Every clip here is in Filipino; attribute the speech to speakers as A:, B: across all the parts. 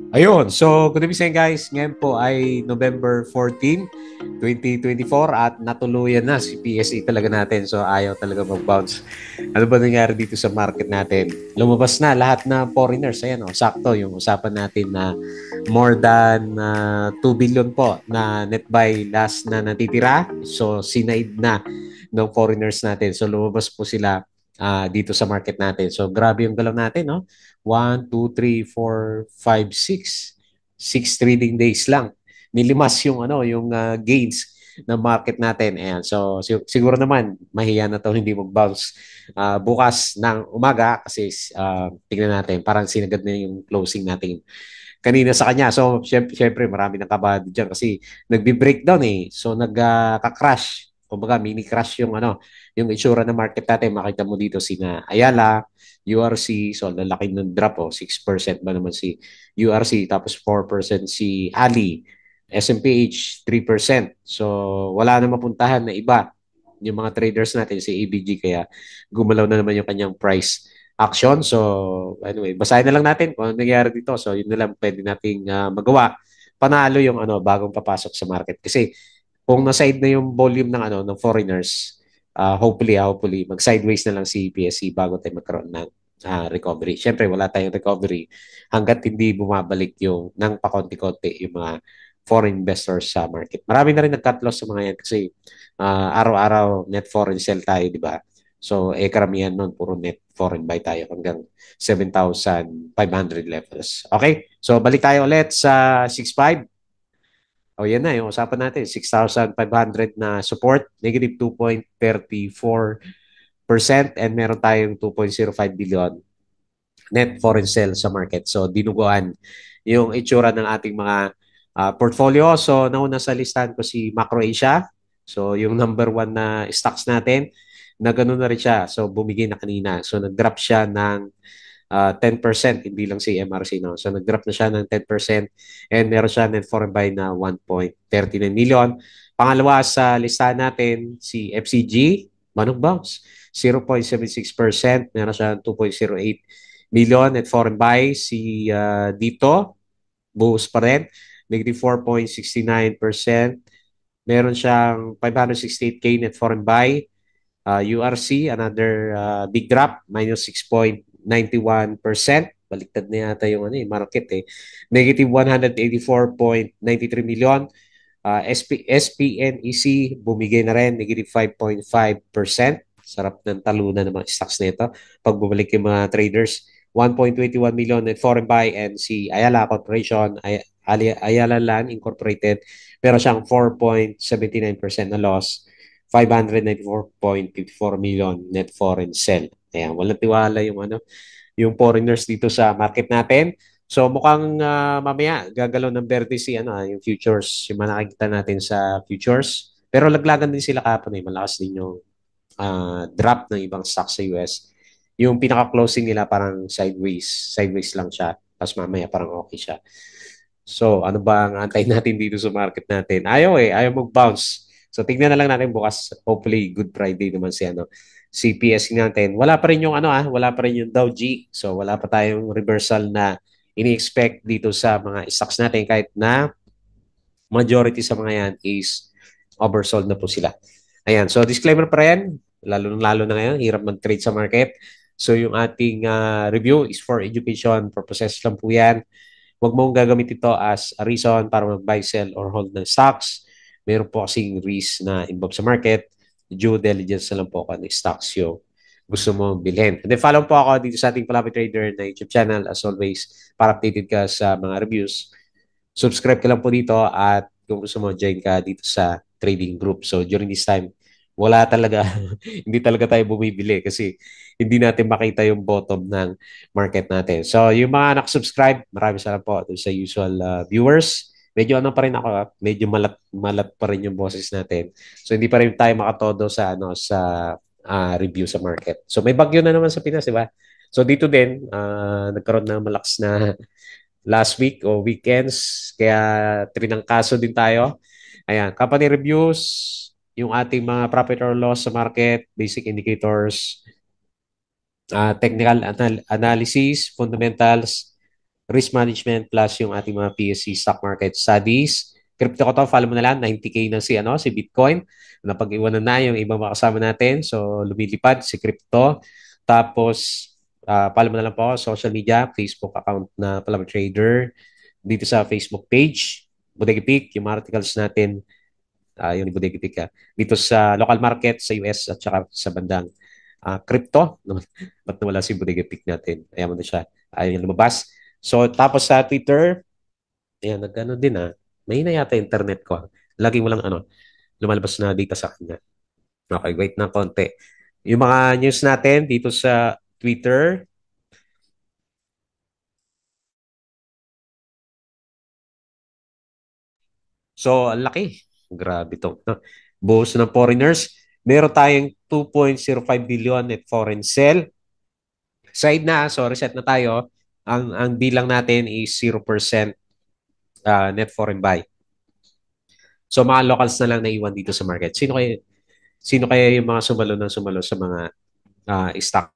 A: Ayun, so good evening guys. Ngayon po ay November 14, 2024 at natuluyan na si PSE talaga natin. So ayaw talaga mag-bounce. Ano ba nangyari dito sa market natin? Lumabas na lahat na foreigners. Ayan o, sakto yung usapan natin na more than 2 billion po na net buy last na natitira. So sinaid na ng foreigners natin. So lumabas po sila dito sa market natin. So grabe yung galaw natin, no? 1, 2, 3, 4, 5, 6. 6 trading days lang. Nilimas yung yung gains ng market natin. Ayan. So siguro naman mahiya na to hindi mag-bounce bukas ng umaga kasi tingnan natin parang sinagad na yung closing natin kanina sa kanya. So syempre marami nang kabado diyan kasi nagbi-breakdown eh. So nagka-crash. Kumbaga mini crash yung yung itsura ng market natin. Makita mo dito sina Ayala, URC, so lalaki ng drop 6% ba naman si URC, tapos 4% si Ali, SMPH 3%. So wala na mapuntahan na iba yung mga traders natin si ABG kaya gumalaw na naman yung kanyang price action. So anyway, basahin na lang natin kung ano nangyari dito. So yun na lang pwede nating magawa. Panalo yung bagong papasok sa market kasi kung na-side na yung volume ng ng foreigners, hopefully mag-sideways na lang si PSE bago tayo magkaroon ng recovery. Siyempre, wala tayong recovery hanggat hindi bumabalik yung ng pakonti-konti yung mga foreign investors sa market. Marami na rin nag-cut loss sa mga yan kasi araw-araw net foreign sell tayo, di ba? So, karamihan nun, puro net foreign buy tayo hanggang 7,500 levels. Okay? So, balik tayo ulit sa 6.5. O yan na, yung usapan natin, 6,500 na support, negative 2.34% and meron tayong 2.05 billion net foreign sales sa market. So dinuguan yung itsura ng ating mga portfolio. So nauna sa listahan ko si Macro Asia. So yung number one na stocks natin, na ganoon na rin siya. So bumigay na kanina. So nag-drop siya ng 10%, hindi lang si MRC. No? So nag-drop na siya ng 10% and meron siya net foreign buy na 1.39 million. Pangalawa sa listahan natin, si FCG, Manong Bounce, 0.76%, meron siya 2.08 million net foreign buy. Si dito, buhos pa rin, negative 4.69%. Meron siyang 568K net foreign buy. URC, another big drop, minus 6.91%. Baliktad na yata yung market eh. Negative 184.93 million. SPNEC, bumigay na rin, negative 5.5%. Sarap ng talunan ng mga stocks nito. Pag bumalik yung mga traders, 1.21 million net foreign buy and si Ayala Corporation, Ayala Land Incorporated, pero siyang 4.79% na loss, 594.54 million net foreign sell. Ayan, walang tiwala yung yung foreigners dito sa market natin. So mukhang mamaya gagalaw ng berde si yung futures, yung mga nakikita natin sa futures. Pero laglagan din sila kapon eh, malakas din yung drop ng ibang stocks sa US. Yung pinaka-closing nila parang sideways lang siya. Tapos mamaya parang okay siya. So, ano ba ang antayin natin dito sa market natin? Ayaw mag-bounce. So, tingnan na lang natin bukas. Hopefully, Good Friday naman si CPS natin. Wala pa rin yung wala pa rin yung Dow G. So, wala pa tayong reversal na ini-expect dito sa mga stocks natin kahit na majority sa mga yan is oversold na po sila. Ayan. So, disclaimer pa rin, lalo na ngayon, hirap mag-trade sa market. So, yung ating review is for education purposes lang po yan. Huwag mong gagamit ito as a reason para mag-buy, sell, or hold ng stocks. Meron po kasing risk na involved sa market. Due diligence na lang po kung ano stocks yung gusto mo bilhin. And then follow po ako dito sa ating Palabra Trader na YouTube channel as always para updated ka sa mga reviews. Subscribe ka lang po dito at kung gusto mo, join ka dito sa trading group. So during this time, wala talaga, hindi talaga tayo bumibili kasi hindi natin makita yung bottom ng market natin. So yung mga nakasubscribe, maraming salamat po sa usual viewers. Medyo pa rin ako, medyo malat pa rin yung boses natin. So hindi pa rin tayo makatodo sa sa review sa market. So may bagyo na naman sa Pinas, di ba? So dito din nagkaroon ng malakas na last week o weekends. Kaya trinangkaso din tayo. Ayan, company reviews, yung ating mga profit or loss sa market, basic indicators, technical analysis, fundamentals, risk management plus yung ating mga PSC stock market studies. Crypto ko to, follow mo na lang, 90K na si Bitcoin. Napag-iwanan na yung ibang mga kasama natin. So, lumilipad si crypto. Tapos, follow mo na lang po ako, social media, Facebook account na Palam Trader. Dito sa Facebook page, Bodega Peak, yung mga articles natin, yung Bodega Peak, dito sa local market sa US at saka sa bandang crypto. Ba't nawala si Bodega Peak natin? Ayan mo na siya. Ayun yung lumabas. So, tapos sa Twitter, ayan, nag-ano din Mahina yata internet ko. Lagi mo lang lumalabas na data sa kanya. Okay, wait na konti. Yung mga news natin dito sa Twitter. So, ang laki. Grabe to. No? Buhos ng foreigners. Meron tayong 2.05 billion net foreign sale. Side so reset na tayo. Ang bilang natin is 0% net foreign buy. So mga locals na lang naiwan dito sa market. Sino kaya yung mga sumalo sa mga stock?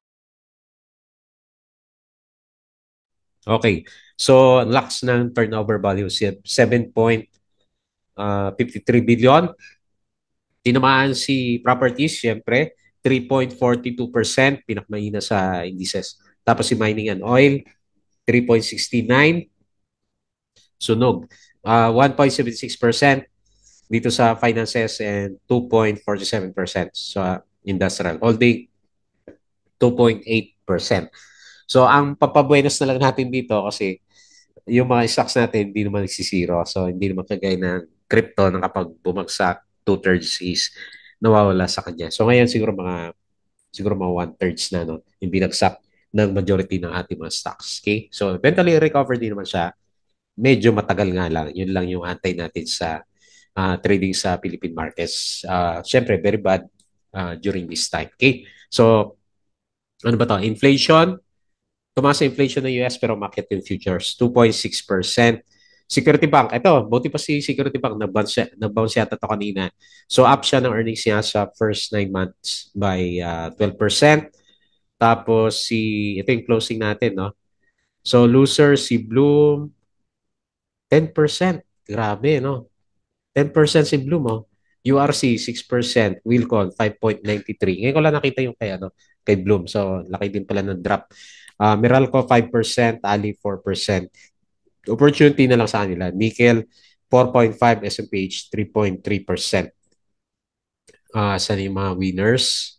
A: Okay. So lax ng turnover value 7.53 billion. Tinamaan si properties, syempre, 3.42%, pinakmahina sa indices. Tapos si mining and oil, 3.69, sunog. 1.76% dito sa finances and 2.47% sa industrial. Holding 2.8%. So ang papabuenas na lang natin dito kasi yung mga stocks natin hindi naman nagsisiro. So hindi naman kagaya ng crypto na kapag bumagsak, two-thirds is nawawala sa kanya. So ngayon siguro mga one-thirds na yung binagsak ng majority ng ating mga stocks. Okay? So eventually recover din naman siya. Medyo matagal nga lang. Yun lang yung antay natin sa trading sa Philippine markets. Siyempre, very bad during this time. Okay? So, ano ba to? Inflation. Tumaas sa inflation ng US pero market yung futures. 2.6%. Security Bank. Ito, buti pa si Security Bank. Nag-bounce yata to kanina. So, up siya ng earnings niya sa first 9 months by 12%. Tapos, ito yung closing natin, no? So, loser, si Bloom, 10%. Grabe, no? 10% si Bloom, oh. URC, 6%. Wilcon, 5.93. Ngayon ko lang nakita yung kay Bloom. So, laki din pala ng drop. Meralco, 5%. Ali, 4%. Opportunity na lang sa kanila. Nickel, 4.5. SMPH, 3.3%. Saan yung mga winners?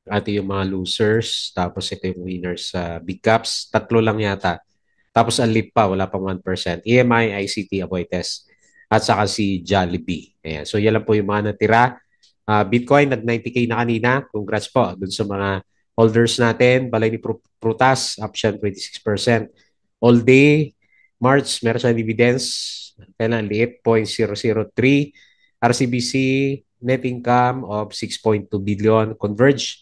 A: At yung mga losers. Tapos ito yung winners sa big caps. Tatlo lang yata. Tapos ang lead pa, wala pang 1%. EMI, ICT, Aboitiz, at saka si Jollibee. Ayan. So yan lang po yung mga natira. Bitcoin, nag-90K na kanina. Congrats po dun sa mga holders natin. Balay ni Prutas, option 26%. All day, March, meron siya dividends. Kailan, liit, 0.003. RCBC, net income of 6.2 billion. Converge,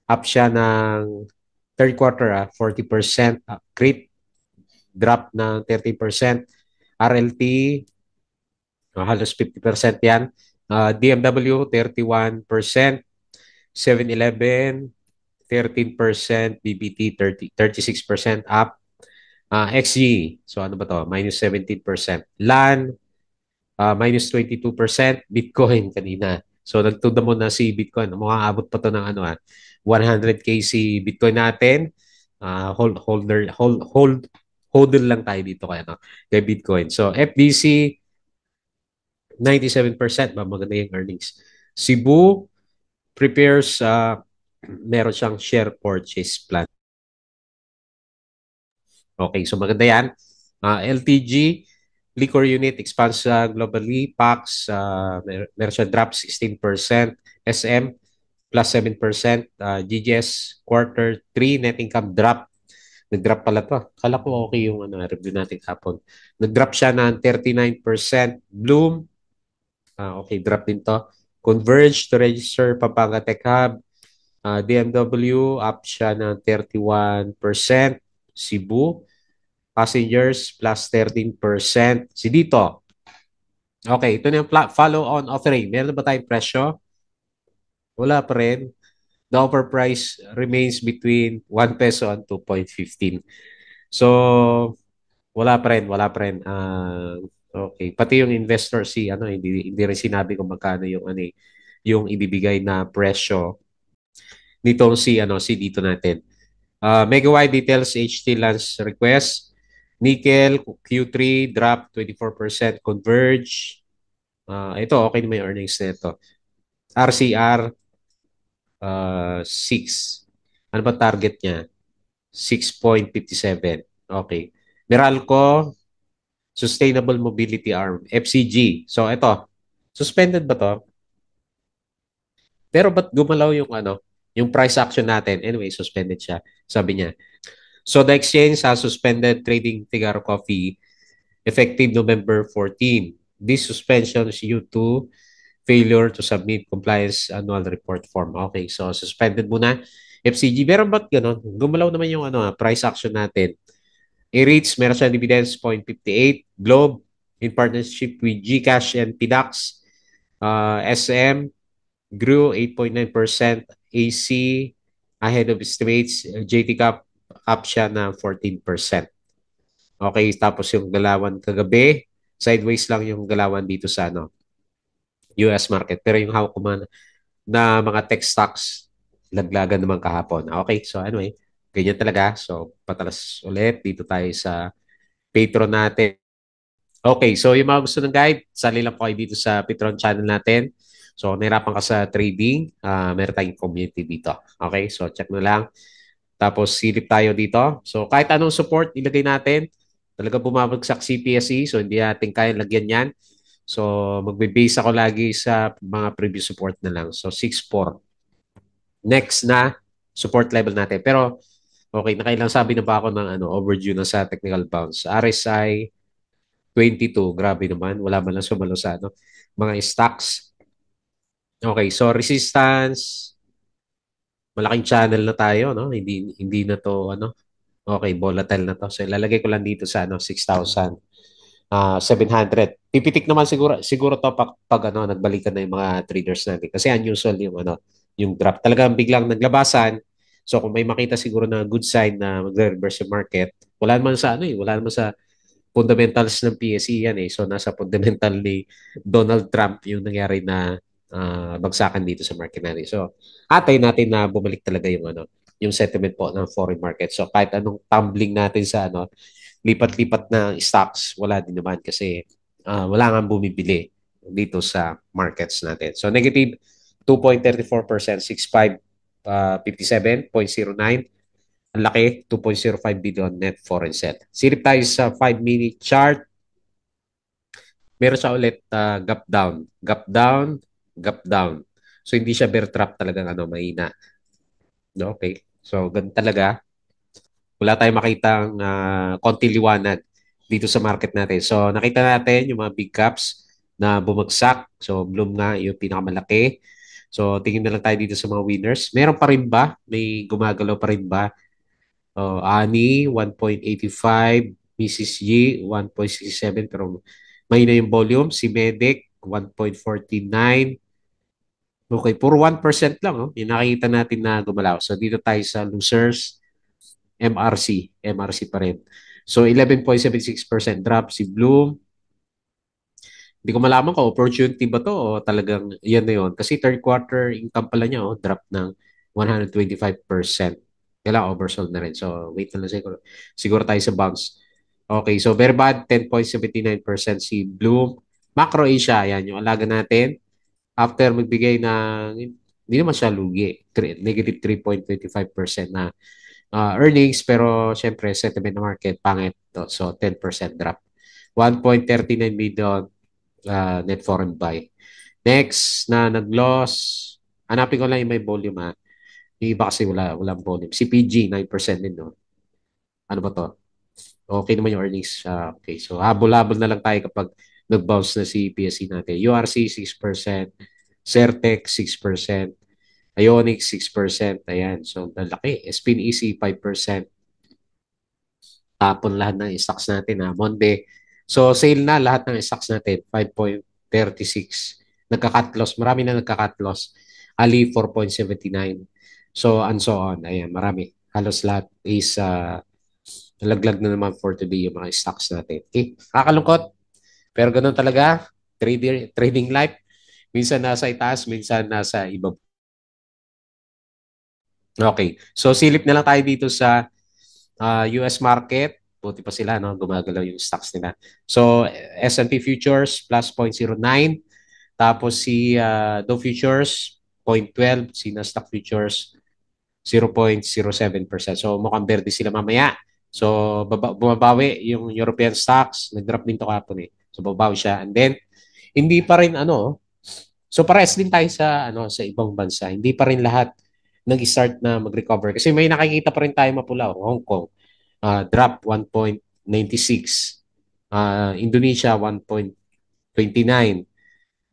A: up siya ng third quarter, 40%. Crit, drop ng 30%. RLT, halos 50% yan. DMW, 31%. 7-Eleven, 13%. BBT, 36% up. XG, so ano ba to? Minus 17%. LAN, minus 22%. Bitcoin kanina. So nagtunda mo na si Bitcoin. Mukhang abot pa to ng 100K si Bitcoin natin. Hold lang tayo dito kay Bitcoin. So FBC, 97%. Maganda yung earnings. Cebu prepares, meron siyang share purchase plan. Okay, so maganda yan. LTG, liquor unit expands globally. PAX, meron siya drop 16%. SM, plus 7%. GGS, quarter 3, net income drop. Nag-drop pala to. Kala ko okay yung review natin hapon. Nag-drop siya ng 39%. Bloom, okay, drop din to. Converge to register Pampanga Tech Hub. DMW, up siya ng 31%. Cebu, passengers, plus 13%. Si dito, okay, ito na yung follow-on offering. Meron ba tayong presyo? Wala pa rin. The offer price remains between 1 peso and 2.15. So, wala pa rin. Okay. Pati yung investor si ano, hindi rin sinabi kung magkano yung ano yung ibibigay na presyo nitong si dito natin. Megawide details HT Lance request. Nickel Q3 drop 24%, Converge. Ito okay naman yung earnings nito. RCR 6. Ano ba target niya? 6.57. Okay. Meralco Sustainable Mobility Arm, FCG. So ito, suspended ba to? Pero ba't gumalaw yung ano, yung price action natin? Anyway, suspended siya, sabi niya. So the exchange has suspended trading Figaro Coffee effective November 14. This suspension is due to failure to submit compliance annual report form. Okay, so suspended muna. FCG, pero ba't ganun? Gumalaw naman yung ano, price action natin. A-Reach, meron siya dividends 0.58. Globe, in partnership with GCash and PDAX. SM, grew 8.9%. AC, ahead of estimates. JT Cap, up siya na 14%. Okay, tapos yung galawan kagabi, sideways lang yung galawan dito sa ano, US market. Pero yung hawak ko man na mga tech stocks, laglagan naman kahapon. Okay, so anyway, ganyan talaga. So, patalas ulit. Dito tayo sa Patreon natin. Okay, so yung mga gusto ng guide, sali lang po kayo dito sa Patreon channel natin. So, nahirapan ka sa trading, meron tayong community dito. Okay, so check na lang. Tapos silip tayo dito. So, kahit anong support ilagay natin, talaga bumabagsak CPSE, so hindi natin kaya lagyan yan. So, magbe-base ako lagi sa mga previous support na lang. So, 6.4. Next na support level natin. Pero, okay, nakailang sabi na ba ako ng ano, overdue na sa technical bounce. RSI 22, grabe naman. Wala man lang sumalo sa ano, mga stocks. Okay, so resistance, malaking channel na tayo, no? Hindi na to ano. Okay, volatile na to. So ilalagay ko lang dito sa ano 6,700. Pipitik naman siguro to pag ano nagbalikan na yung mga traders natin kasi unusual yung ano yung drop. Talagang biglang naglabasan. So kung may makita siguro na good sign na magre-reverse yung market, wala naman sa ano wala naman sa fundamentals ng PSE yan eh. So nasa fundamental ni Donald Trump yung nangyari na bagsakan dito sa market natin. So atay natin na bumalik talaga yung ano, yung sentiment po ng foreign market. So kahit anong tumbling natin sa ano, lipat-lipat na stocks, wala din naman kasi wala nga bumibili dito sa markets natin. So negative 2.34%, 6557.09. Ang laki, 2.05 billion net foreign set. Silip tayo sa 5-minute chart. Meron siya ulit gap down. Gap down, gap down. So hindi siya bear trap talagang ano, mahina. No, okay. So ganun talaga. Wala tayong makitang konti liwanag dito sa market natin. So nakita natin yung mga big caps na bumagsak. So Bloom nga yung pinakamalaki. So tingin na lang tayo dito sa mga winners. Meron pa rin ba? May gumagalaw pa rin ba? Ani, 1.85. Mrs. G, 1.67. Pero may na yung volume. Si Medic, 1.49. Okay, puro 1% lang. Oh. Yung nakikita natin na gumalaw. So dito tayo sa losers. MRC. MRC pa rin. So 11.76% drop si Bloom. Hindi ko malaman kung opportunity ba to o talagang yan na yun. Kasi third quarter income pala niya, drop ng 125%. Kailangan oversold na rin. So wait na lang siguro. Siguro tayo sa bounce. Okay, so very bad, 10.79% si Bloom. Macro Asia, yan yung alaga natin. After magbigay ng, hindi naman siya lugi, negative 3.25% na earnings, pero syempre sentiment ng market pangit. So 10% drop. 1.39 million net foreign buy. Next na nag-loss, hanapin ko lang yung may volume ha. Yung iba kasi walang volume. Si PG, 9% din, no? Ano ba to? Okay naman yung earnings. Okay, so habol-habol na lang tayo kapag nag-bounce na si PSE natin. URC, 6%. Certec, 6%. Ionic, 6%. Ayan, so lalaki. Spin Easy, 5%. Tapon lahat ng stocks natin ha. Monday. So sale na lahat ng stocks natin. 5.36. Nagka-cut loss. Marami na nagka-cut loss. Ali 4.79. So and so on. Ayan, marami. Halos lahat is Nalaglag na naman for today yung mga stocks natin. Okay, kakalungkot. Pero ganun talaga, trading life. Minsan nasa itaas, minsan nasa ibaba. Okay, so silip na lang tayo dito sa US market. Buti pa sila, no? Gumagalaw yung stocks nila. So, S&P Futures plus 0.09. Tapos si Dow Futures 0.12. Si Nasdaq Futures 0.07%. So, mukhang berde sila mamaya. So, bumabawi yung European stocks. Nag-drop din to kapon eh. So, babawi siya. And then, hindi pa rin ano, so parehas din tayo sa sa ibang bansa. Hindi pa rin lahat nag-start na mag-recover kasi may nakikita pa rin tayo mapula. Hong Kong drop 1.96. Indonesia 1.29.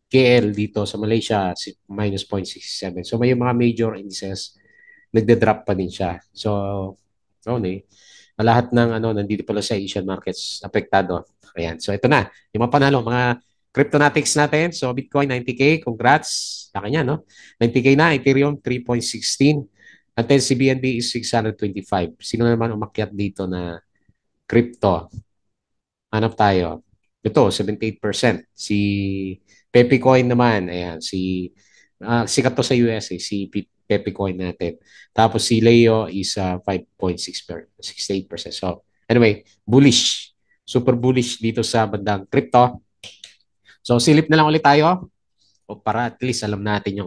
A: KL dito sa Malaysia minus 0.67. So may mga major indices nagde-drop pa din siya. So okay. Lahat ng nandito pala sa Asian markets apektado. Ayan. So ito na, yung mga panalo, mga cryptonautics natin. So Bitcoin 90K, congrats. Laki niya, no? 90K na, Ethereum 3.16. At then si BNB is 625. Sino naman umakyat dito na crypto? Hanap tayo. Ito, 78%. Si Pepecoin naman, ayan, sikat to sa US si Pepecoin natin. Tapos si Leo is 5.68%. So, anyway, bullish. Super bullish dito sa bandang crypto. So, silip na lang ulit tayo o para at least alam natin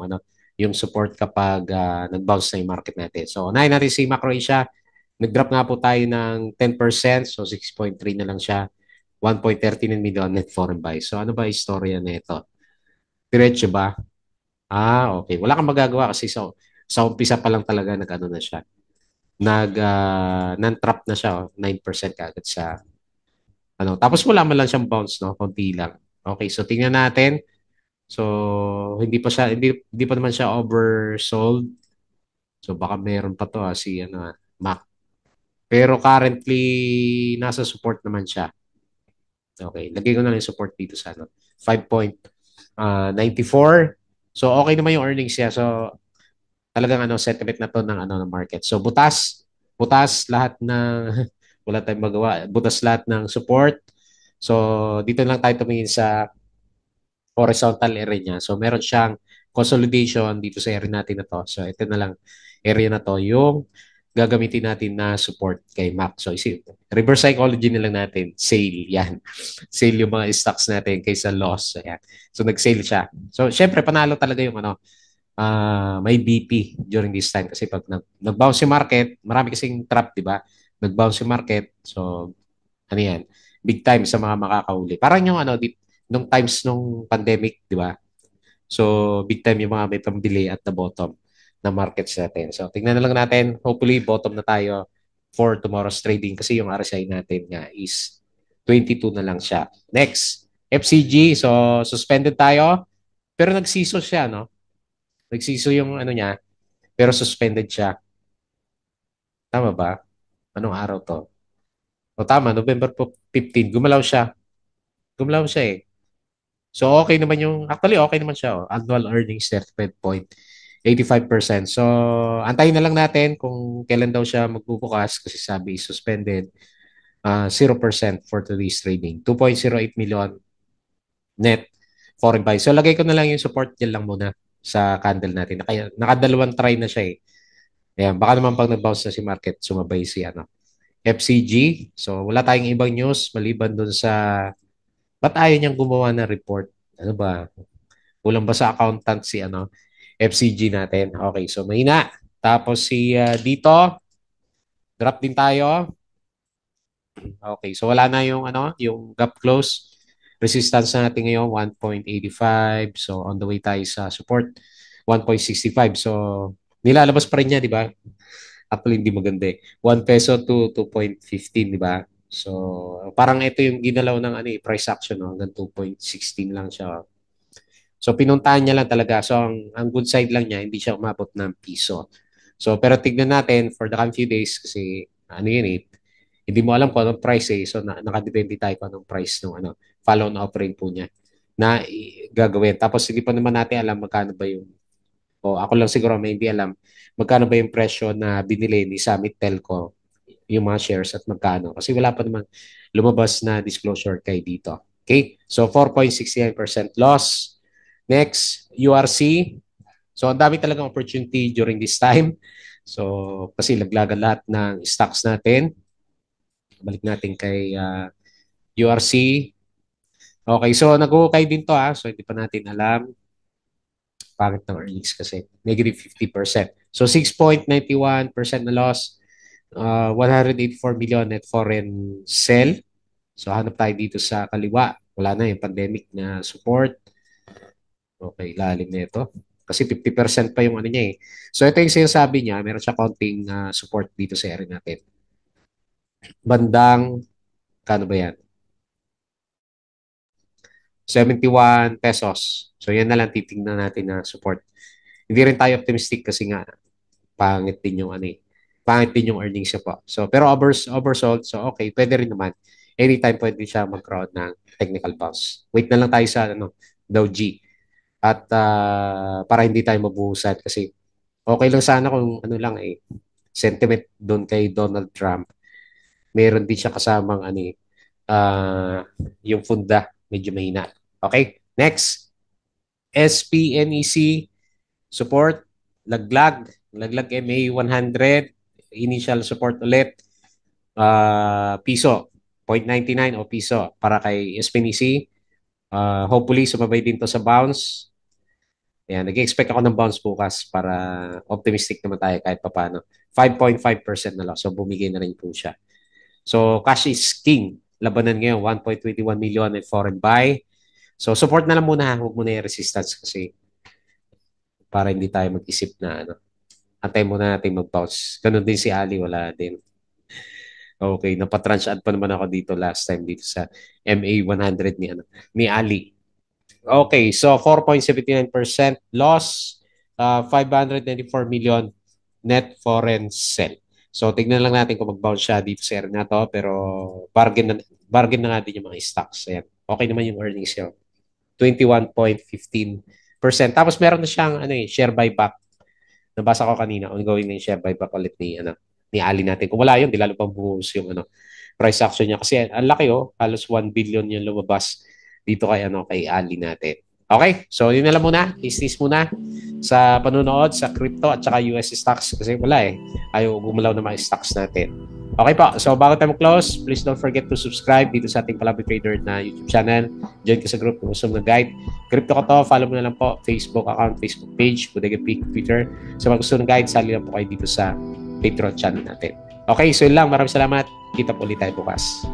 A: yung support kapag nag-bounce na yung market natin. So, unahin natin si Macro Asia. Nag-drop nga po tayo ng 10%. So, 6.3 na lang siya. 1.39 million net foreign buy. So, ano ba istorya nito? Diretso ba? Okay. Wala kang magagawa kasi sa umpisa pa lang talaga nag-ano na siya. Non-trap na siya. 9% kagad sa Tapos wala man lang siyang bounce, no? Konti lang. Okay, so tingnan natin. So, hindi pa naman siya oversold. So, baka meron pa to si Mac. Pero currently, nasa support naman siya. Okay, lagay ko na lang yung support dito sa 5.94. So, okay naman yung earnings niya. So, talagang sentiment na to ng market. So, butas lahat ng wala tayong magawa. Butas lahat ng support. So, dito lang tayo tumingin sa horizontal area niya. So, meron siyang consolidation dito sa area natin na to. So, ito na lang area na to yung gagamitin natin na support kay Mac. So, isip, reverse psychology na lang natin. Sale, yan. Sale yung mga stocks natin kaysa loss. So, yan. So, nag-sale siya. So, syempre, panalo talaga yung may BP during this time kasi pag nag-bounce yung market, marami kasing trap, di ba? Nag-bounce yung market. So, ano yan? Big time sa mga makakahuli. Parang yung nung times nung pandemic, di ba? So, big time yung mga may pambili at the bottom na markets natin. So, tingnan na lang natin. Hopefully, bottom na tayo for tomorrow's trading kasi yung RSI natin nga is 22 na lang siya. Next, FCG. So, suspended tayo. Pero nagsiso siya, no? Nagsiso yung niya, pero suspended siya. Tama ba? Anong araw to? O tama, November 15. Gumalaw siya. Gumalaw siya eh. So okay naman actually okay naman siya. Annual earnings 35.85%. So antayin na lang natin kung kailan daw siya magbubukas kasi sabi suspended 0% for today's trading. 2.08 million net foreign buy. So lagay ko na lang yung support niya lang muna sa candle natin. Nakadalawang try na siya eh. Ayan, baka naman pag nag-bounce na si market, sumabay si FCG. So wala tayong ibang news maliban dun sa ba't ayaw niyang gumawa ng report? Ano ba? Kulang ba sa accountant si FCG natin? Okay, so mahina. Tapos si dito, drop din tayo. Okay, so wala na yung gap close. Resistance na natin ngayon 1.85. So on the way tayo sa support 1.65. So nilalabas pa rin niya, di ba? Actually, hindi maganda eh. 1 peso to 2.15, di ba? So, parang ito yung ginalaw ng price action, no? Hanggang 2.16 lang siya. So, pinuntahan niya lang talaga. So, ang good side lang niya, hindi siya umabot ng piso. So, pero tignan natin for the coming few days kasi yun eh, hindi mo alam kung anong price eh. So, nakadepende tayo kung anong price ng follow-on offering po niya na gagawin. Tapos, hindi pa naman natin alam magkano ba yung o ako lang siguro may hindi alam magkano ba yung presyo na binili ni Summit Telco yung mga shares at magkano. Kasi wala pa naman lumabas na disclosure kay dito. Okay? So, 4.69% loss. Next, URC. So, ang dami talagang opportunity during this time. So, kasi laglagan lahat ng stocks natin. Balik natin kay URC. Okay, so nag-okay din to So, hindi pa natin alam. Pangit ng earnings kasi. Negative 50%. So, 6.91% na loss. 184 million net foreign sell. So, hanap tayo dito sa kaliwa. Wala na yung pandemic na support. Okay, lalim na ito. Kasi 50% pa yung ano niya eh. So, ito yung sinasabi niya. Meron siya konting support dito sa area natin. Bandang, kano ba yan? 71 pesos. So, yan na lang titingnan natin na support. Hindi rin tayo optimistic kasi nga pangit din yung ano eh. Pangit din yung earnings niya po. So, pero oversold. So, okay, pwede rin naman. Anytime pwede siya mag-crowd ng technical bounce. Wait na lang tayo sa ano, Dow G. At para hindi tayo mabuhusan kasi okay lang sana kung ano lang eh, sentiment doon kay Donald Trump. Meron din siya kasamang ano eh, yung funda, medyo mahina. Okay, next. SPNEC support, laglag MA 100, initial support ulit, piso, 0.99 o piso para kay SPNEC. Hopefully, sumabay din to sa bounce. Ayan, nag-expect ako ng bounce bukas para optimistic naman tayo kahit papano. 5.5% na lang. So, bumigay na rin po siya. So, cash is king. Labanan ngayon, 1.21 million in foreign buy. So, support na lang muna. Huwag muna yung resistance kasi para hindi tayo mag-isip na ano. Antay muna natin mag-bounce. Ganun din si Ali, wala din. Okay, napatranche ad pa naman ako dito last time dito sa MA 100 ni Ali. Okay, so 4.79% loss, 594 million net foreign sell. So tignan lang natin kung mag-bounce siya dito sa area na to, pero bargain na nga din yung mga stocks. Ayan. Okay naman yung earnings niya. 21.15%. Tapos meron na siyang ano share buyback. Nabasa ko kanina, ongoing na yung share buyback ulit ni Ali natin. Kung wala yun, di lalo pang bumuhos yung price action niya. Kasi ang laki halos 1 billion yung lumabas dito kay Ali natin. Okay, so yun na lang muna. Is muna sa panunood sa crypto at saka US stocks kasi wala ayaw gumalaw na mga stocks natin. Okay po, so bago tayo mag-close, please don't forget to subscribe dito sa ating Palaboy Trader na YouTube channel. Join ka sa group ng Usong na Guide. Crypto ko to, follow mo na lang po Facebook account, Facebook page, Bodega Peak, Twitter. Sa mga gusto ng guide, sali lang po kayo dito sa Patreon channel natin. Okay, so yun lang. Maraming salamat. Kita po ulit tayo bukas.